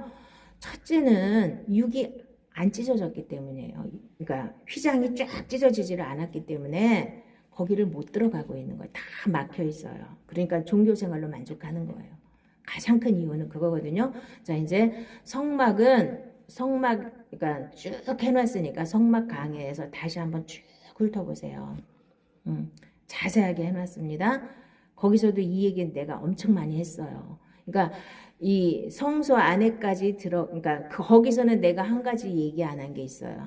첫째는 육이 안 찢어졌기 때문이에요. 그러니까 휘장이 쫙 찢어지지를 않았기 때문에 거기를 못 들어가고 있는 거예요. 다 막혀 있어요. 그러니까 종교 생활로 만족하는 거예요. 가장 큰 이유는 그거거든요. 자, 이제 성막 그러니까 쭉 해놨으니까 성막 강해에서 다시 한번 쭉 훑어보세요. 자세하게 해놨습니다. 거기서도 이 얘기는 내가 엄청 많이 했어요. 그러니까 이 성소 안에까지 그러니까 거기서는 내가 한 가지 얘기 안 한 게 있어요.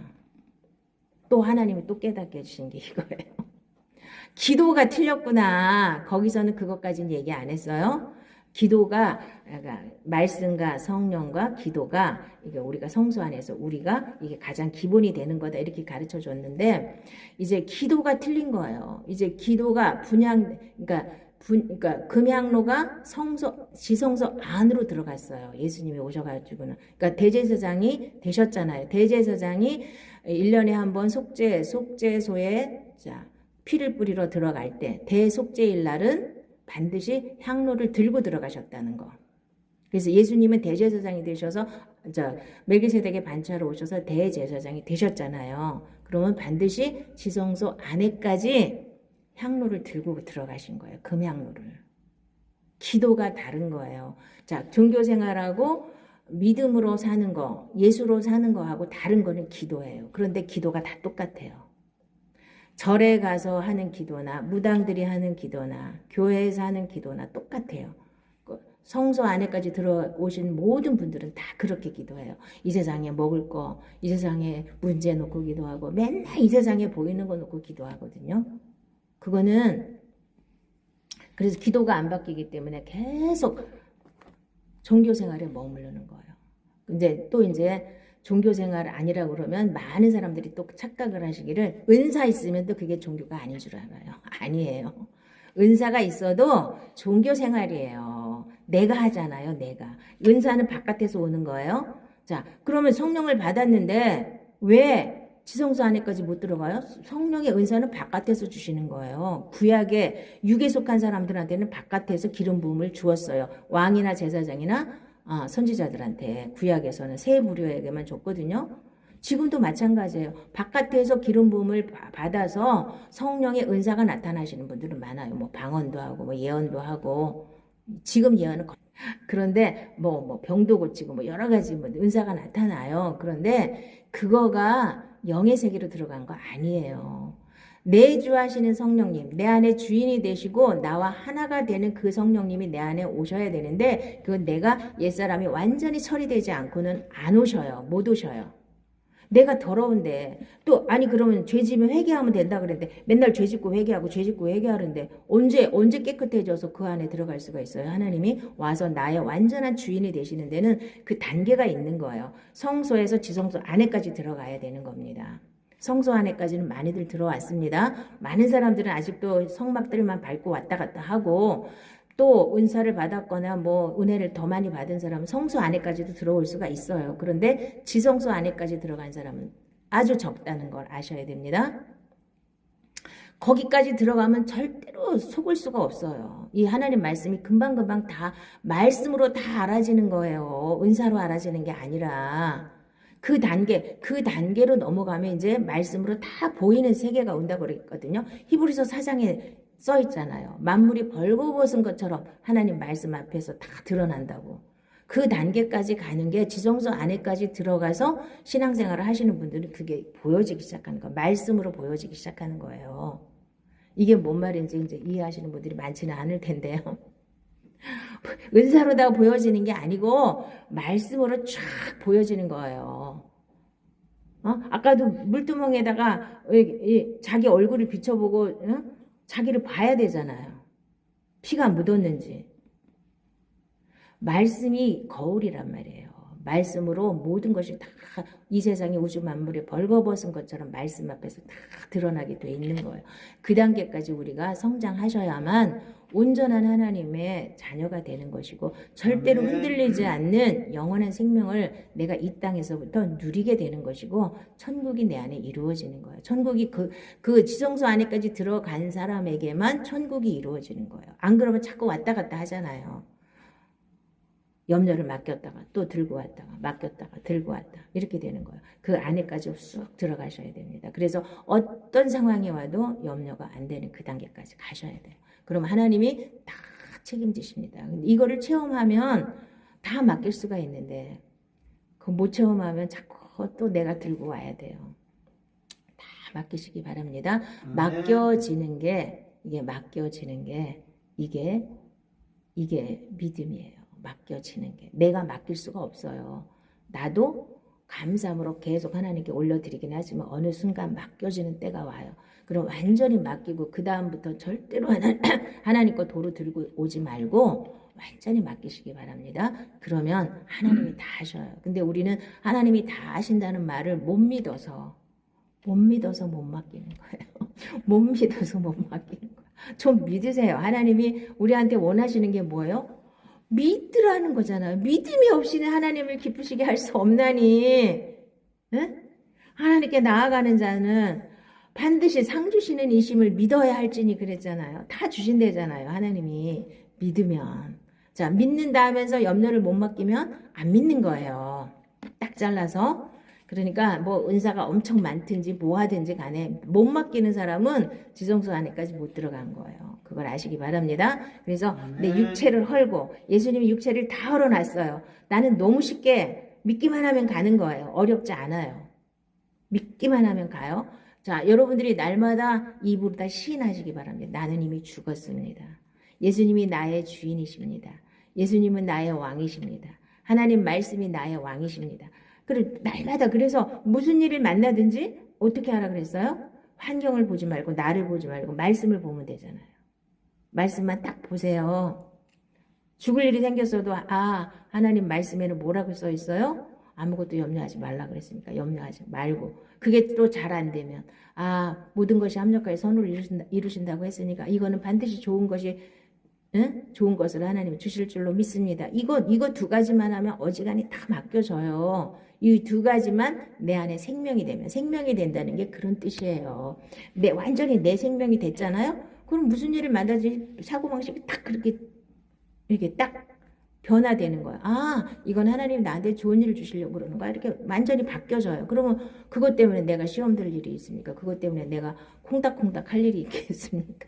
또 하나님이 또 깨닫게 해주신 게 이거예요. 기도가 틀렸구나. 거기서는 그것까지는 얘기 안 했어요. 기도가 그러니까 말씀과 성령과 기도가 이게 우리가 성소 안에서 우리가 이게 가장 기본이 되는 거다 이렇게 가르쳐 줬는데 이제 기도가 틀린 거예요. 이제 기도가 그러니까 금향로가 지성소 안으로 들어갔어요. 예수님이 오셔가지고는. 그러니까 대제사장이 되셨잖아요. 대제사장이 1년에 한 번 속죄소에 피를 뿌리러 들어갈 때 대속죄일 날은 반드시 향로를 들고 들어가셨다는 거. 그래서 예수님은 대제사장이 되셔서 멜기세덱의 반차로 오셔서 대제사장이 되셨잖아요. 그러면 반드시 지성소 안에까지 향로를 들고 들어가신 거예요. 금향로를. 기도가 다른 거예요. 자, 종교 생활하고 믿음으로 사는 거, 예수로 사는 거하고 다른 거는 기도예요. 그런데 기도가 다 똑같아요. 절에 가서 하는 기도나 무당들이 하는 기도나 교회에서 하는 기도나 똑같아요. 성소 안에까지 들어오신 모든 분들은 다 그렇게 기도해요. 이 세상에 먹을 거, 이 세상에 문제 놓고 기도하고 맨날 이 세상에 보이는 거 놓고 기도하거든요. 그거는 그래서 기도가 안 바뀌기 때문에 계속 종교 생활에 머무르는 거예요. 근데 또 이제 종교생활 아니라고 그러면 많은 사람들이 또 착각을 하시기를 은사 있으면 또 그게 종교가 아닌 줄 알아요. 아니에요. 은사가 있어도 종교생활이에요. 내가 하잖아요, 내가. 은사는 바깥에서 오는 거예요. 자, 그러면 성령을 받았는데 왜 지성소 안에까지 못 들어가요? 성령의 은사는 바깥에서 주시는 거예요. 구약에 육에 속한 사람들한테는 바깥에서 기름 부음을 주었어요. 왕이나 제사장이나 선지자들한테 구약에서는 세 부류에게만 줬거든요. 지금도 마찬가지예요. 바깥에서 기름 부음을 받아서 성령의 은사가 나타나시는 분들은 많아요. 뭐 방언도 하고 뭐 예언도 하고 지금 예언은 그런데 뭐 병도 고치고 뭐 여러 가지 뭐 은사가 나타나요. 그런데 그거가 영의 세계로 들어간 거 아니에요. 내주하시는 성령님, 내 안에 주인이 되시고 나와 하나가 되는 그 성령님이 내 안에 오셔야 되는데 그건 내가 옛사람이 완전히 처리되지 않고는 안 오셔요. 못 오셔요. 내가 더러운데 또 아니 그러면 죄 지으면 회개하면 된다 그랬는데 맨날 죄 짓고 회개하고 죄 짓고 회개하는데 언제 깨끗해져서 그 안에 들어갈 수가 있어요. 하나님이 와서 나의 완전한 주인이 되시는 데는 그 단계가 있는 거예요. 성소에서 지성소 안에까지 들어가야 되는 겁니다. 성소 안에까지는 많이들 들어왔습니다. 많은 사람들은 아직도 성막들만 밟고 왔다 갔다 하고 또 은사를 받았거나 뭐 은혜를 더 많이 받은 사람은 성소 안에까지도 들어올 수가 있어요. 그런데 지성소 안에까지 들어간 사람은 아주 적다는 걸 아셔야 됩니다. 거기까지 들어가면 절대로 속을 수가 없어요. 이 하나님 말씀이 금방금방 다 말씀으로 다 알아지는 거예요. 은사로 알아지는 게 아니라 그 단계로 넘어가면 이제 말씀으로 다 보이는 세계가 온다고 그랬거든요. 히브리서 4장에 써 있잖아요. 만물이 벌거벗은 것처럼 하나님 말씀 앞에서 다 드러난다고. 그 단계까지 가는 게 지성소 안에까지 들어가서 신앙생활을 하시는 분들은 그게 보여지기 시작하는 거예요. 말씀으로 보여지기 시작하는 거예요. 이게 뭔 말인지 이제 이해하시는 분들이 많지는 않을 텐데요. 은사로 다 보여지는 게 아니고 말씀으로 쫙 보여지는 거예요. 아까도 물두멍에다가 자기 얼굴을 비춰보고 자기를 봐야 되잖아요. 피가 묻었는지. 말씀이 거울이란 말이에요. 말씀으로 모든 것이 다 이 세상의 우주 만물이 벌거벗은 것처럼 말씀 앞에서 다 드러나게 돼 있는 거예요. 그 단계까지 우리가 성장하셔야만 온전한 하나님의 자녀가 되는 것이고 절대로 흔들리지 않는 영원한 생명을 내가 이 땅에서부터 누리게 되는 것이고 천국이 내 안에 이루어지는 거예요. 천국이 그 지성소 안에까지 들어간 사람에게만 천국이 이루어지는 거예요. 안 그러면 자꾸 왔다 갔다 하잖아요. 염려를 맡겼다가 또 들고 왔다가 맡겼다가 들고 왔다 이렇게 되는 거예요. 그 안에까지 쑥 들어가셔야 됩니다. 그래서 어떤 상황이 와도 염려가 안 되는 그 단계까지 가셔야 돼요. 그럼 하나님이 다 책임지십니다. 이거를 체험하면 다 맡길 수가 있는데 그 못 체험하면 자꾸 또 내가 들고 와야 돼요. 다 맡기시기 바랍니다. 맡겨지는 게 이게 믿음이에요. 맡겨지는 게. 내가 맡길 수가 없어요. 나도 감사함으로 계속 하나님께 올려드리긴 하지만 어느 순간 맡겨지는 때가 와요. 그럼 완전히 맡기고 그 다음부터 절대로 하나님 거 도로 들고 오지 말고 완전히 맡기시기 바랍니다. 그러면 하나님이 다 하셔요. 근데 우리는 하나님이 다 하신다는 말을 못 믿어서 못 맡기는 거예요. 못 믿어서 못 맡기는 거예요. 좀 믿으세요. 하나님이 우리한테 원하시는 게 뭐예요? 믿으라는 거잖아요. 믿음이 없이는 하나님을 기쁘시게 할 수 없나니. 응? 하나님께 나아가는 자는 반드시 상 주시는 이심을 믿어야 할지니 그랬잖아요. 다 주신대잖아요. 하나님이 믿으면. 자, 믿는다 하면서 염려를 못 맡기면 안 믿는 거예요. 딱 잘라서. 그러니까 뭐 은사가 엄청 많든지 뭐 하든지 간에 못 맡기는 사람은 지성소 안에까지 못 들어간 거예요. 그걸 아시기 바랍니다. 그래서 내 육체를 헐고 예수님이 육체를 다 헐어놨어요. 나는 너무 쉽게 믿기만 하면 가는 거예요. 어렵지 않아요. 믿기만 하면 가요. 자, 여러분들이 날마다 입으로 다 시인하시기 바랍니다. 나는 이미 죽었습니다. 예수님이 나의 주인이십니다. 예수님은 나의 왕이십니다. 하나님 말씀이 나의 왕이십니다. 날마다 그래서 무슨 일을 만나든지 어떻게 하라 그랬어요? 환경을 보지 말고 나를 보지 말고 말씀을 보면 되잖아요. 말씀만 딱 보세요. 죽을 일이 생겼어도 하나님 말씀에는 뭐라고 써 있어요? 아무것도 염려하지 말라 그랬으니까 염려하지 말고, 그게 또 잘 안 되면 모든 것이 합력하여 선을 이루신다고 했으니까 이거는 반드시 좋은 것이 좋은 것을 하나님이 주실 줄로 믿습니다. 이거 두 가지만 하면 어지간히 다 맡겨져요. 이 두 가지만 내 안에 생명이 되면, 생명이 된다는 게 그런 뜻이에요. 완전히 내 생명이 됐잖아요. 그럼 무슨 일을 만나지 사고방식이 딱 그렇게 이렇게 딱 변화되는 거야. 이건 하나님이 나한테 좋은 일을 주시려고 그러는 거야. 이렇게 완전히 바뀌어져요. 그러면 그것 때문에 내가 시험 들 일이 있습니까? 그것 때문에 내가 콩닥콩닥 할 일이 있겠습니까?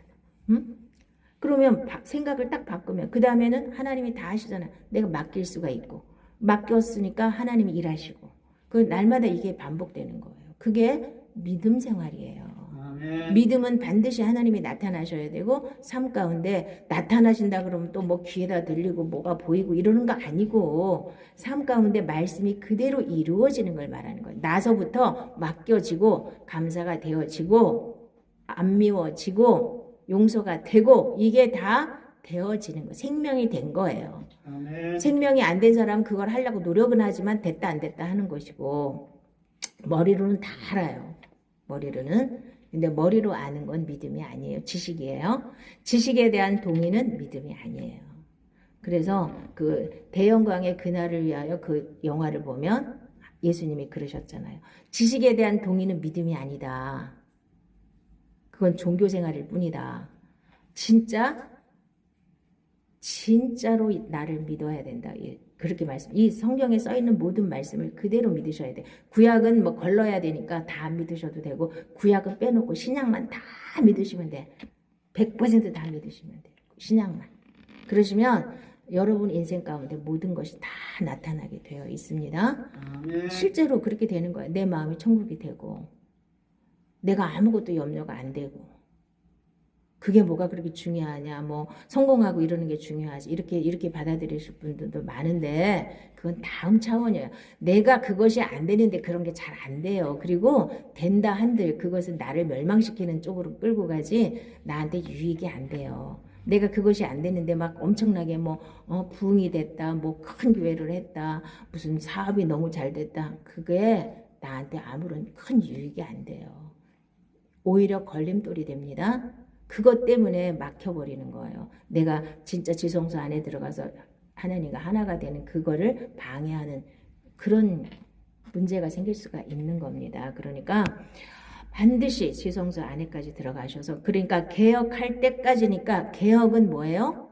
그러면 생각을 딱 바꾸면 그 다음에는 하나님이 다 하시잖아요. 내가 맡길 수가 있고, 맡겼으니까 하나님이 일하시고, 그 날마다 이게 반복되는 거예요. 그게 믿음 생활이에요. 아멘. 믿음은 반드시 하나님이 나타나셔야 되고, 삶 가운데 나타나신다 그러면 또 뭐 귀에다 들리고 뭐가 보이고 이러는 거 아니고, 삶 가운데 말씀이 그대로 이루어지는 걸 말하는 거예요. 나서부터 맡겨지고 감사가 되어지고 안 미워지고 용서가 되고, 이게 다 되어지는 거, 생명이 된 거예요. 아멘. 생명이 안 된 사람은 그걸 하려고 노력은 하지만 됐다 안 됐다 하는 것이고, 머리로는 다 알아요. 머리로는. 근데 머리로 아는 건 믿음이 아니에요. 지식이에요. 지식에 대한 동의는 믿음이 아니에요. 그래서 그 대영광의 그날을 위하여 그 영화를 보면 예수님이 그러셨잖아요. 지식에 대한 동의는 믿음이 아니다. 그건 종교 생활일 뿐이다. 진짜로 나를 믿어야 된다. 그렇게 이 성경에 써 있는 모든 말씀을 그대로 믿으셔야 돼. 구약은 뭐 걸러야 되니까 다 믿으셔도 되고, 구약은 빼놓고 신약만 다 믿으시면 돼. 100% 다 믿으시면 돼. 신약만. 그러시면 여러분 인생 가운데 모든 것이 다 나타나게 되어 있습니다. 아멘. 실제로 그렇게 되는 거예요. 내 마음이 천국이 되고, 내가 아무것도 염려가 안 되고. 그게 뭐가 그렇게 중요하냐, 뭐 성공하고 이러는 게 중요하지, 이렇게 받아들이실 분들도 많은데, 그건 다음 차원이에요. 내가 그것이 안 되는데 그런 게 잘 안 돼요. 그리고 된다 한들 그것은 나를 멸망시키는 쪽으로 끌고 가지 나한테 유익이 안 돼요. 내가 그것이 안 되는데 막 엄청나게 부흥이 됐다, 뭐 큰 교회를 했다, 무슨 사업이 너무 잘 됐다, 그게 나한테 아무런 큰 유익이 안 돼요. 오히려 걸림돌이 됩니다. 그것 때문에 막혀버리는 거예요. 내가 진짜 지성소 안에 들어가서 하나님과 하나가 되는 그거를 방해하는 그런 문제가 생길 수가 있는 겁니다. 그러니까 반드시 지성소 안에까지 들어가셔서, 그러니까 개혁할 때까지니까, 개혁은 뭐예요?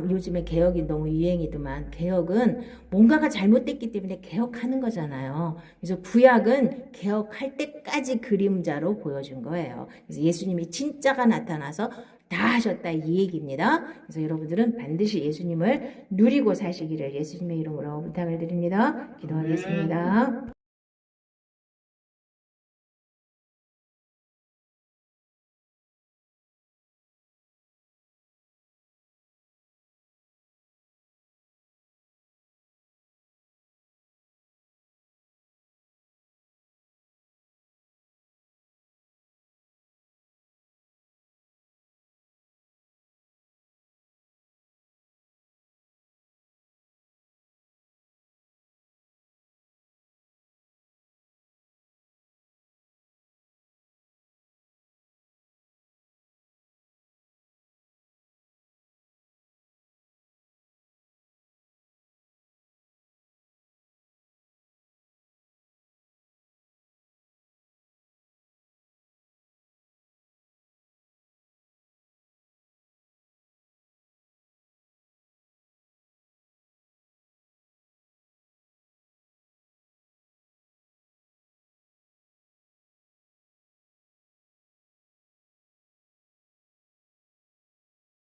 요즘에 개혁이 너무 유행이더만, 개혁은 뭔가가 잘못됐기 때문에 개혁하는 거잖아요. 그래서 구약은 개혁할 때까지 그림자로 보여준 거예요. 그래서 예수님이 진짜가 나타나서 다 하셨다 이 얘기입니다. 그래서 여러분들은 반드시 예수님을 누리고 사시기를 예수님의 이름으로 부탁을 드립니다. 기도하겠습니다.